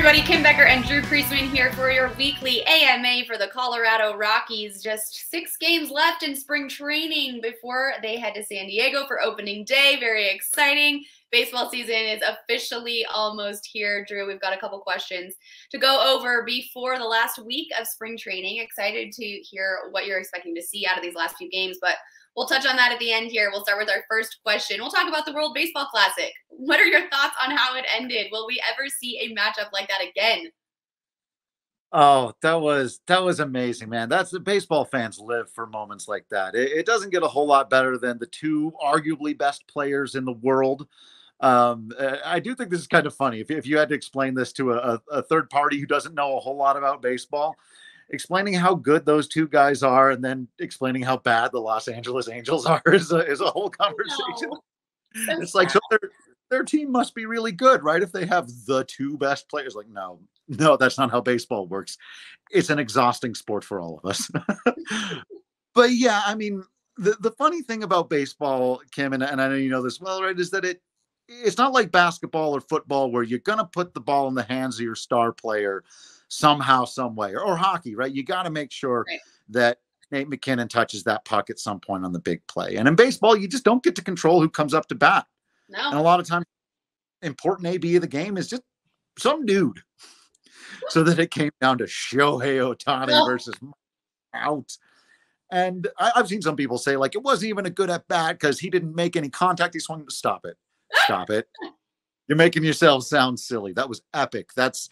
everybody, Kim Becker and Drew Priestman here for your weekly AMA for the Colorado Rockies. Just 6 games left in spring training before they head to San Diego for opening day. Very exciting. Baseball season is officially almost here. Drew, we've got a couple questions to go over before the last week of spring training. Excited to hear what you're expecting to see out of these last few games, but we'll touch on that at the end here. We'll start with our first question. We'll talk about the World Baseball Classic. What are your thoughts on how it ended? Will we ever see a matchup like that again? Oh, that was amazing, man. That's the baseball fans live for moments like that. It doesn't get a whole lot better than the two arguably best players in the world. I do think this is kind of funny. If you had to explain this to a third party who doesn't know a whole lot about baseball, explaining how good those two guys are and then explaining how bad the Los Angeles Angels are is a whole conversation. No. It's like, so their team must be really good, right? If they have the two best players. Like, no, that's not how baseball works. It's an exhausting sport for all of us. But yeah, I mean, the funny thing about baseball, Kim, and I know you know this well, right, is that it's not like basketball or football where you're going to put the ball in the hands of your star player somehow, some way, or hockey, right? You got to make sure that Nate McKinnon touches that puck at some point on the big play. And in baseball, you just don't get to control who comes up to bat. No. And a lot of times, important AB of the game is just some dude. So that it came down to Shohei Ohtani versus out. And I've seen some people say, like, it wasn't even a good at bat because he didn't make any contact. He swung. Stop it. Stop it. You're making yourself sound silly. That was epic. That's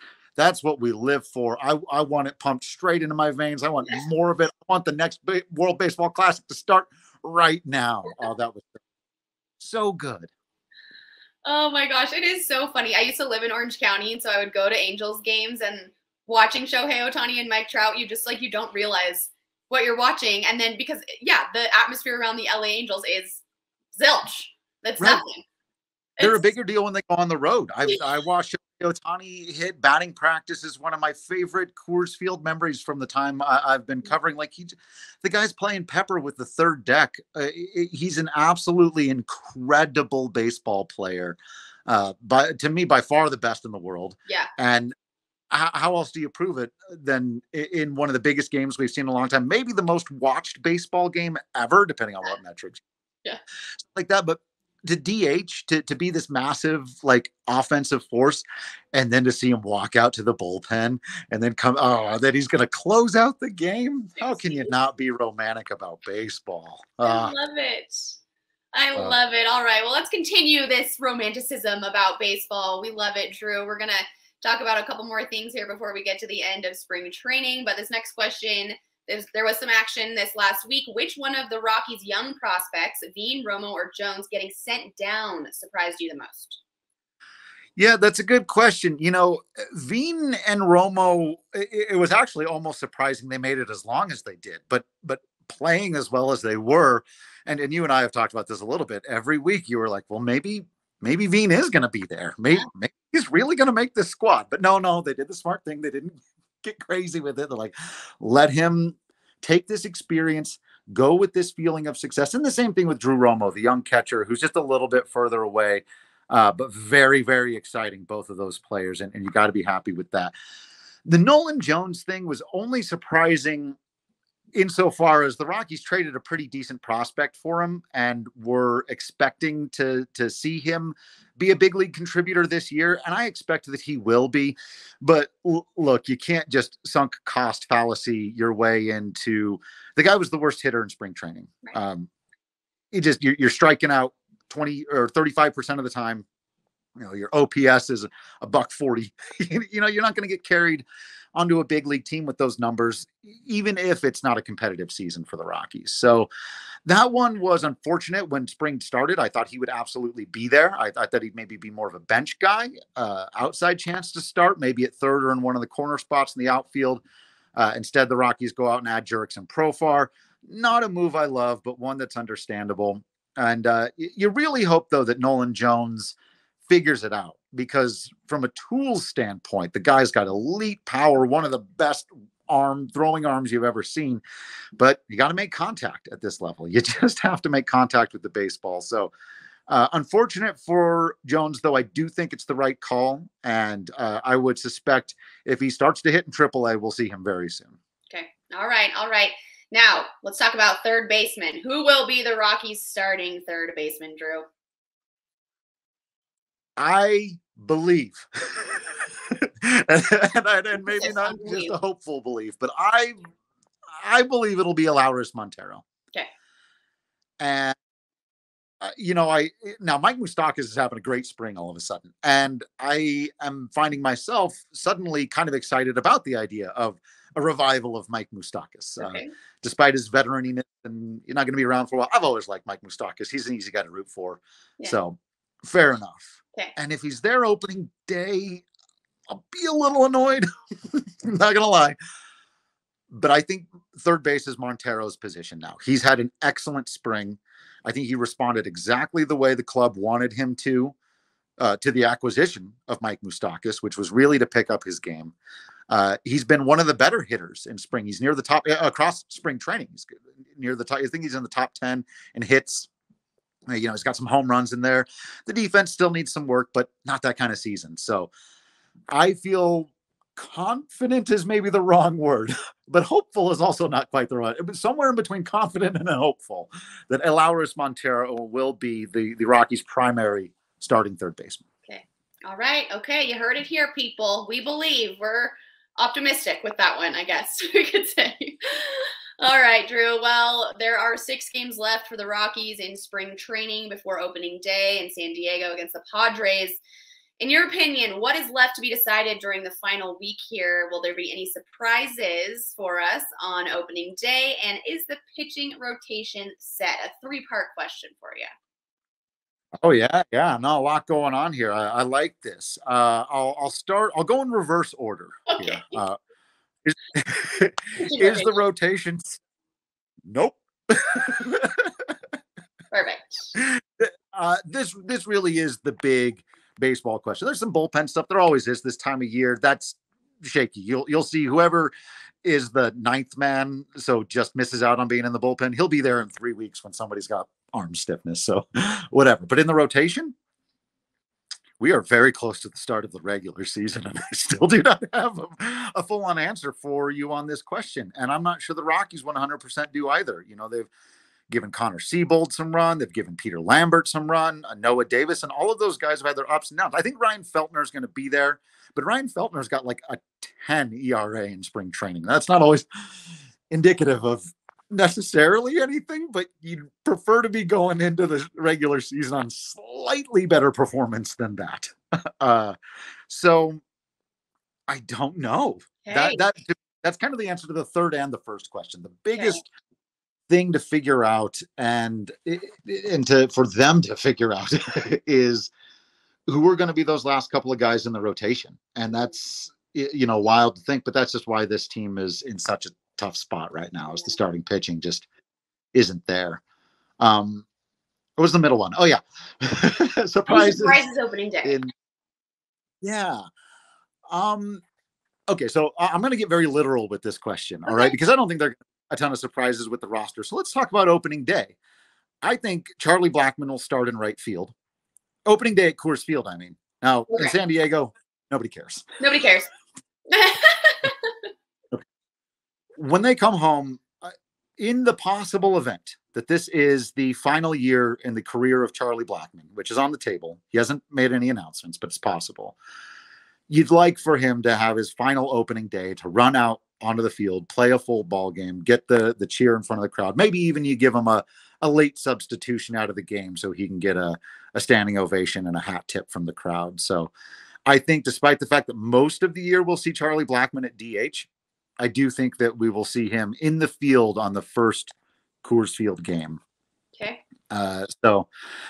what we live for. I want it pumped straight into my veins. I want more of it. I want the next World Baseball Classic to start right now. Oh, that was so good. Oh my gosh, it is so funny. I used to live in Orange County, and so I would go to Angels games, and watching Shohei Ohtani and Mike Trout, you don't realize what you're watching. And then because, the atmosphere around the LA Angels is zilch. That's nothing. They're a bigger deal when they go on the road. I watched Ohtani hit batting practice is one of my favorite Coors Field memories from the time I've been covering. Like the guy's playing Pepper with the third deck. He's an absolutely incredible baseball player. To me, by far the best in the world. Yeah. And how else do you prove it than in one of the biggest games we've seen in a long time? Maybe the most watched baseball game ever, depending on what metrics. Yeah. Like that, but to DH, to be this massive, like, offensive force, and then to see him walk out to the bullpen and then that he's going to close out the game. How can you not be romantic about baseball? I love it. I love it. All right. Well, let's continue this romanticism about baseball. We love it, Drew. We're going to talk about a couple more things here before we get to the end of spring training. But this next question, there was some action this last week. Which one of the Rockies' young prospects, Veen, Romo, or Jones, getting sent down surprised you the most? Yeah, that's a good question. You know, Veen and Romo, it was actually almost surprising they made it as long as they did. But playing as well as they were, and you and I have talked about this a little bit, every week you were like, well, maybe Veen is going to be there. Maybe he's really going to make this squad. But no, they did the smart thing. They didn't get crazy with it. They're like, let him take this experience, go with this feeling of success. And the same thing with Drew Romo, the young catcher, who's just a little bit further away, but very, very exciting, both of those players. And you got to be happy with that. The Nolan Jones thing was only surprising insofar as the Rockies traded a pretty decent prospect for him and were expecting to see him be a big league contributor this year. And I expect that he will be. But look, you can't just sunk cost fallacy your way into the guy was the worst hitter in spring training. Right. You're striking out 20 or 35% of the time. You know, your OPS is a $140. You know, you're not going to get carried onto a big league team with those numbers, even if it's not a competitive season for the Rockies. So that one was unfortunate. When spring started, I thought he would absolutely be there. I thought he'd maybe be more of a bench guy, outside chance to start, maybe at third or in one of the corner spots in the outfield. Instead, the Rockies go out and add Jurickson and Profar. Not a move I love, but one that's understandable. And you really hope, though, that Nolan Jones figures it out, because from a tools standpoint, the guy's got elite power, one of the best throwing arms you've ever seen, but you got to make contact at this level. You just have to make contact with the baseball. So Unfortunate for Jones, though, I do think it's the right call. And I would suspect if he starts to hit in AAA, we'll see him very soon. Okay. All right. All right. Now, let's talk about third baseman. Who will be the Rockies' starting third baseman, Drew? I believe, and maybe not just a hopeful belief, but I believe it'll be Elauris Montero. Okay. And now Mike Moustakas is having a great spring all of a sudden, and I am finding myself suddenly kind of excited about the idea of a revival of Mike Moustakas. Okay. Despite his veteraniness, and you're not going to be around for a while. I've always liked Mike Moustakas. He's an easy guy to root for. Yeah. So fair enough. Okay. And if he's there opening day, I'll be a little annoyed. I'm not going to lie. But I think third base is Montero's position now. He's had an excellent spring. I think he responded exactly the way the club wanted him to the acquisition of Mike Moustakas, which was really to pick up his game. He's been one of the better hitters in spring. He's near the top across spring training. He's near the top. I think he's in the top 10 in hits. He's got some home runs in there. The defense still needs some work, but not that kind of season. So I feel confident is maybe the wrong word, but hopeful is also not quite the right. Somewhere in between confident and hopeful that Elauris Montero will be the Rockies' primary starting third baseman. Okay. All right. Okay. You heard it here, people. We believe. We're optimistic with that one, I guess we could say. All right, Drew. Well, there are 6 games left for the Rockies in spring training before opening day in San Diego against the Padres. In your opinion, what is left to be decided during the final week here? Will there be any surprises for us on opening day? And is the pitching rotation set? A 3-part question for you. Oh, yeah. No, a lot going on here. I like this. I'll go in reverse order here. Is the rotation? Nope. Perfect. This really is the big baseball question. There's some bullpen stuff. There always is this time of year. That's shaky. You'll see whoever is the 9th man, so just misses out on being in the bullpen. He'll be there in 3 weeks when somebody's got arm stiffness. So whatever. But in the rotation, we are very close to the start of the regular season, and I still do not have a full-on answer for you on this question. And I'm not sure the Rockies 100% do either. They've given Connor Siebold some run. They've given Peter Lambert some run, Noah Davis, and all of those guys have had their ups and downs. I think Ryan Feltner is going to be there, but Ryan Feltner's got like a 10 ERA in spring training. That's not always indicative of necessarily anything, but you'd prefer to be going into the regular season on slightly better performance than that. So I don't know. Hey. That's kind of the answer to the third and the first question. The biggest thing to figure out for them to figure out is who are going to be those last couple of guys in the rotation. And that's, wild to think, but that's just why this team is in such a tough spot right now, is the starting pitching just isn't there. What was the middle one? Oh yeah. Surprises opening day. Okay, so I'm going to get very literal with this question, all right? Because I don't think there are a ton of surprises with the roster. So let's talk about opening day. I think Charlie Blackmon will start in right field. Opening day at Coors Field, I mean. Now, in San Diego, nobody cares. Nobody cares. When they come home, in the possible event that this is the final year in the career of Charlie Blackmon, which is on the table, he hasn't made any announcements, but it's possible. You'd like for him to have his final opening day to run out onto the field, play a full ball game, get the cheer in front of the crowd. Maybe even you give him a late substitution out of the game so he can get a standing ovation and a hat tip from the crowd. So I think despite the fact that most of the year we'll see Charlie Blackmon at DH, I do think that we will see him in the field on the first Coors Field game. Okay. So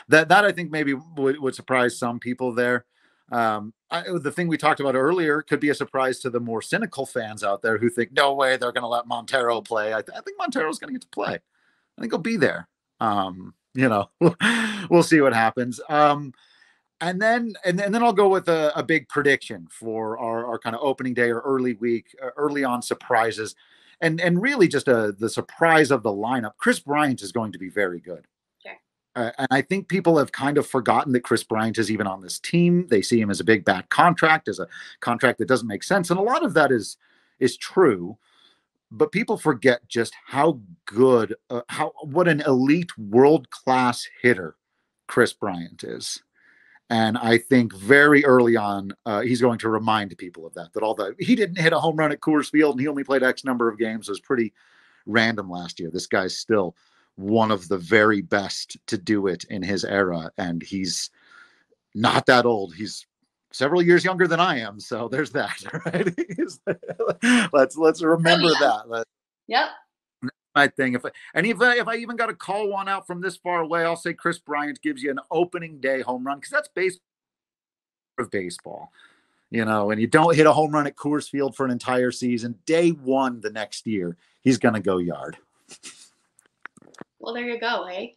that I think maybe would surprise some people there. The thing we talked about earlier could be a surprise to the more cynical fans out there who think, no way they're going to let Montero play. I think Montero's going to get to play. I think he'll be there. We'll see what happens. And then I'll go with a big prediction for our kind of opening day or early week, early on surprises, and really just the surprise of the lineup. Chris Bryant is going to be very good. Okay. And I think people have kind of forgotten that Chris Bryant is even on this team. They see him as a big bad contract, as a contract that doesn't make sense. And a lot of that is true. But people forget just how good, what an elite world-class hitter Chris Bryant is. And I think very early on, he's going to remind people of that, he didn't hit a home run at Coors Field and he only played X number of games. It was pretty random last year. This guy's still one of the very best to do it in his era. And he's not that old. He's several years younger than I am. So there's that, right? let's remember that. Yep. My thing. If I even got to call one out from this far away, I'll say Chris Bryant gives you an opening day home run, because that's baseball, and you don't hit a home run at Coors Field for an entire season. Day one the next year, he's going to go yard. Well, there you go, hey?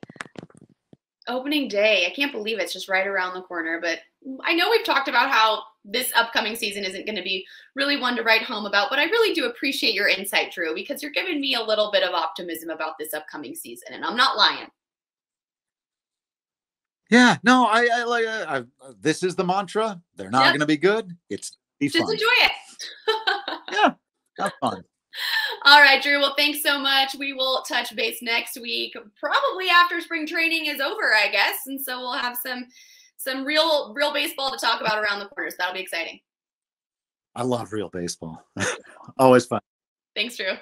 Opening day. I can't believe it's just right around the corner, but I know we've talked about how this upcoming season isn't going to be really one to write home about, but I really do appreciate your insight, Drew, because you're giving me a little bit of optimism about this upcoming season, and I'm not lying. Yeah, no, I this is the mantra. They're not going to be good. It's just fun. Enjoy it. Yeah, have fun. All right, Drew. Well, thanks so much. We will touch base next week, probably after spring training is over, I guess. And so we'll have some real baseball to talk about around the corners. That'll be exciting. I love real baseball. Always fun. Thanks, Drew.